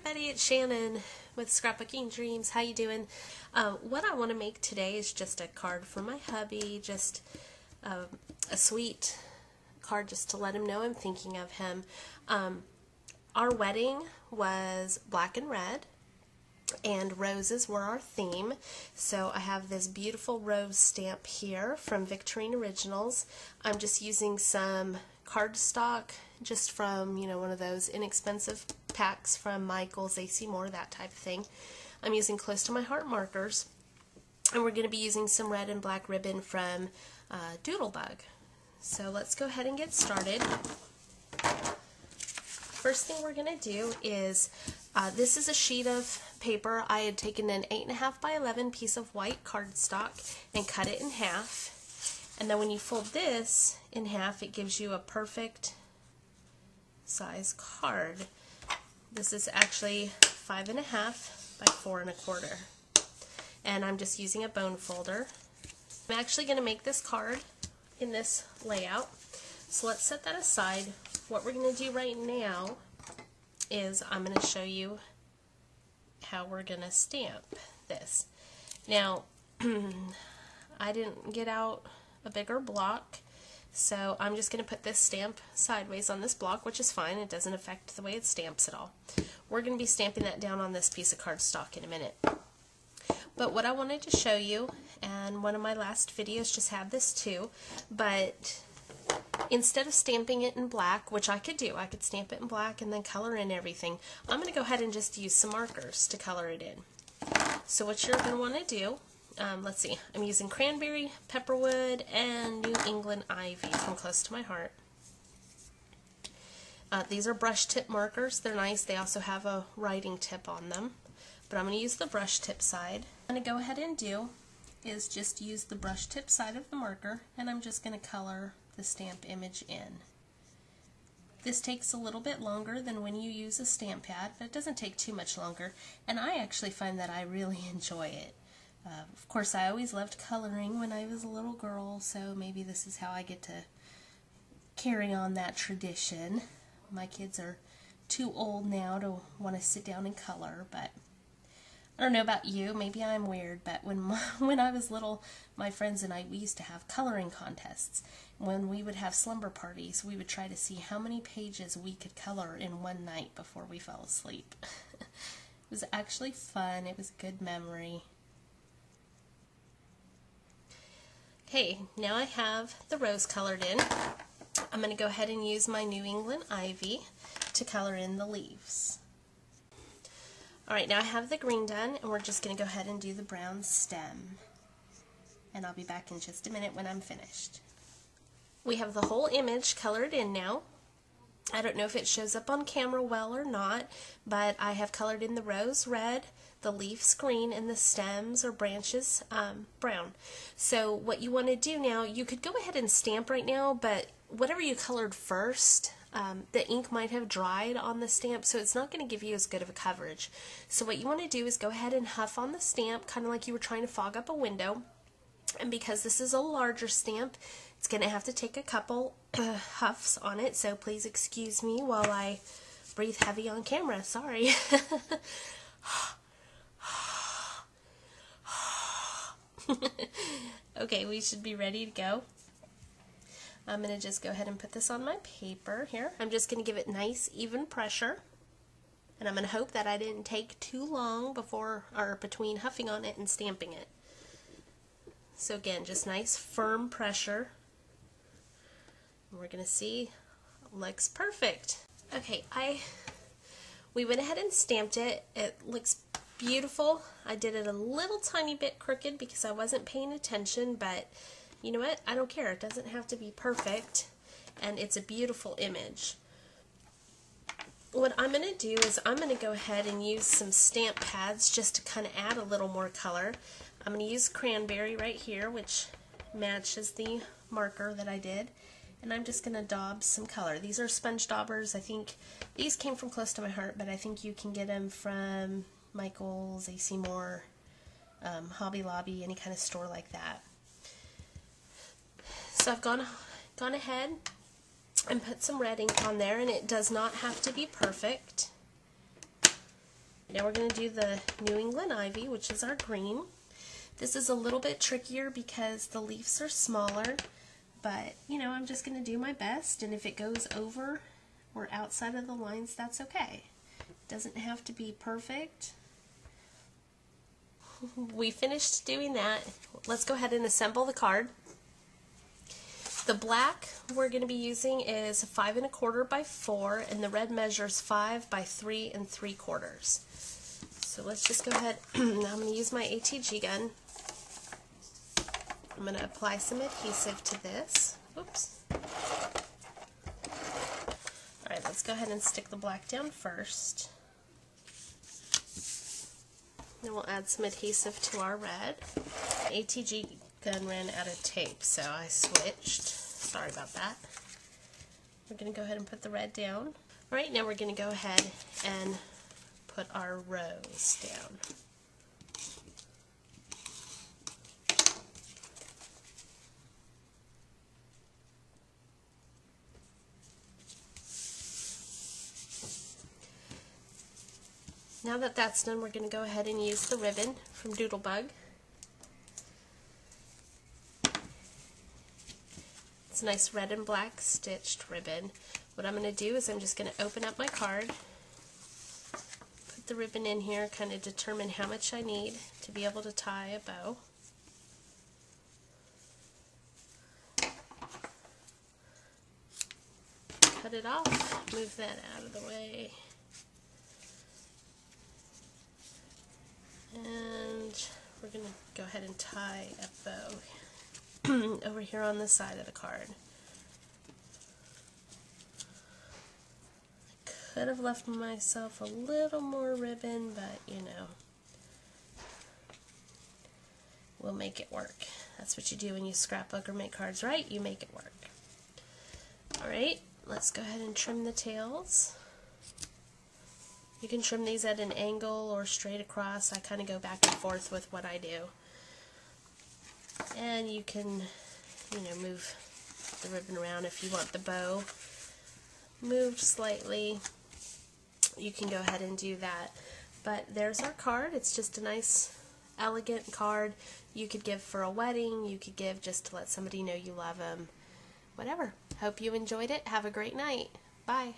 everybody, it's Shannon with Scrapbooking Dreams. How you doing? What I want to make today is just a card for my hubby, just a sweet card just to let him know I'm thinking of him. Our wedding was black and red, and roses were our theme. So I have this beautiful rose stamp here from Victorine Originals. I'm just using some cardstock just from, one of those inexpensive packs from Michaels, AC Moore, that type of thing. I'm using Close to My Heart markers, and we're going to be using some red and black ribbon from Doodlebug. So let's go ahead and get started. First thing we're going to do is, this is a sheet of paper. I had taken an 8.5 by 11 piece of white cardstock and cut it in half. And then when you fold this in half, it gives you a perfect size card. This is actually 5.5 by 4.25. And I'm just using a bone folder. I'm actually going to make this card in this layout. So let's set that aside. What we're going to do right now is I'm going to show you how we're going to stamp this. Now, I didn't get out a bigger block, so I'm just going to put this stamp sideways on this block, which is fine. It doesn't affect the way it stamps at all. We're going to be stamping that down on this piece of cardstock in a minute. But what I wanted to show you, and one of my last videos just had this too, but instead of stamping it in black, which I could do, I could stamp it in black and then color in everything, I'm going to go ahead and just use some markers to color it in. So what you're going to want to do, let's see, I'm using Cranberry, Pepperwood, and New England Ivy from Close to My Heart. These are brush tip markers. They're nice. They also have a writing tip on them. But I'm going to use the brush tip side. What I'm going to go ahead and do is just use the brush tip side of the marker, and I'm just going to color the stamp image in. This takes a little bit longer than when you use a stamp pad, but it doesn't take too much longer, and I actually find that I really enjoy it. Of course, I always loved coloring when I was a little girl, so maybe this is how I get to carry on that tradition. My kids are too old now to want to sit down and color, but I don't know about you, maybe I'm weird, but when I was little, my friends and I, we used to have coloring contests. When we would have slumber parties, we would try to see how many pages we could color in one night before we fell asleep. It was actually fun. It was a good memory. Okay, now I have the rose colored in. I'm going to go ahead and use my New England Ivy to color in the leaves. Alright, now I have the green done, and we're just going to go ahead and do the brown stem. And I'll be back in just a minute when I'm finished. We have the whole image colored in now. I don't know if it shows up on camera well or not, but I have colored in the rose red, the leaves green, and the stems or branches brown. So what you want to do now, you could go ahead and stamp right now, but whatever you colored first, the ink might have dried on the stamp, so it's not going to give you as good of a coverage. So what you want to do is go ahead and huff on the stamp, kind of like you were trying to fog up a window. And because this is a larger stamp, it's going to have to take a couple huffs on it, so please excuse me while I breathe heavy on camera. Sorry. Okay, we should be ready to go. I'm going to just go ahead and put this on my paper here. I'm just going to give it nice, even pressure. And I'm going to hope that I didn't take too long between huffing on it and stamping it. So again, just nice, firm pressure. And we're going to see, it looks perfect. Okay, we went ahead and stamped it. It looks beautiful. I did it a little tiny bit crooked because I wasn't paying attention, but you know what? I don't care. It doesn't have to be perfect, and it's a beautiful image. What I'm going to do is I'm going to go ahead and use some stamp pads just to kind of add a little more color. I'm going to use Cranberry right here, which matches the marker that I did, and I'm just going to daub some color. These are sponge daubers. I think these came from Close to My Heart, but I think you can get them from Michaels, AC Moore, Hobby Lobby, any kind of store like that. So I've gone ahead and put some red ink on there, and it does not have to be perfect. Now we're going to do the New England ivy, which is our green. This is a little bit trickier because the leaves are smaller, but you know, I'm just going to do my best, and if it goes over or outside of the lines, that's okay. It doesn't have to be perfect. We finished doing that. Let's go ahead and assemble the card. The black we're going to be using is 5 1/4 by 4, and the red measures 5 by 3 3/4. So let's just go ahead. Now I'm going to use my ATG gun. I'm going to apply some adhesive to this. Oops. Alright, let's go ahead and stick the black down first. Then we'll add some adhesive to our red. ATG gun ran out of tape, so I switched. Sorry about that. We're going to go ahead and put the red down. Alright, now we're going to go ahead and put our rose down. Now that that's done, we're going to go ahead and use the ribbon from Doodlebug. It's a nice red and black stitched ribbon. What I'm going to do is I'm just going to open up my card, put the ribbon in here, kind of determine how much I need to be able to tie a bow. Cut it off, move that out of the way. And we're going to go ahead and tie a bow over here on the side of the card. I could have left myself a little more ribbon, but you know, we'll make it work. That's what you do when you scrapbook or make cards, right? You make it work. Alright, let's go ahead and trim the tails. You can trim these at an angle or straight across. I kind of go back and forth with what I do. And you can, you know, move the ribbon around if you want the bow moved slightly. You can go ahead and do that. But there's our card. It's just a nice, elegant card you could give for a wedding. You could give just to let somebody know you love them. Whatever. Hope you enjoyed it. Have a great night. Bye.